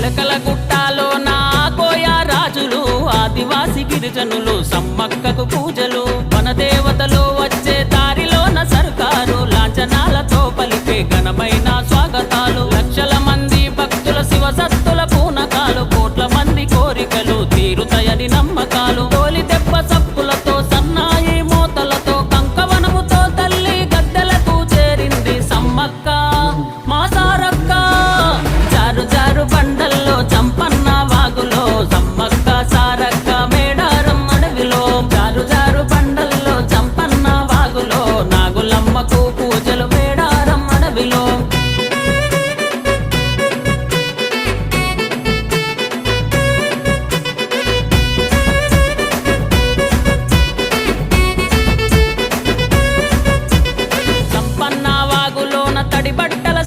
చిలకల గుట్టాలో నా కోయ రాజులు ఆదివాసి గిరిజనులు సమ్మక్కకు పూజలు మన దేవతలు వచ్చే దారిలోన సర్కారు లాంఛనాలతో పలికే ఘనమైన స్వాగతాలు లక్షల మంది భక్తుల శివ సత్తుల పూనకాలు కోట్ల మంది కోరికలు తీరుతాయని నమ్మకాలు తోలి దెబ్బ సప్పులతో సన్నాయి మోతలతో కంకవనముతో తల్లి గద్దెలకు చేరింది సమ్మక్క మా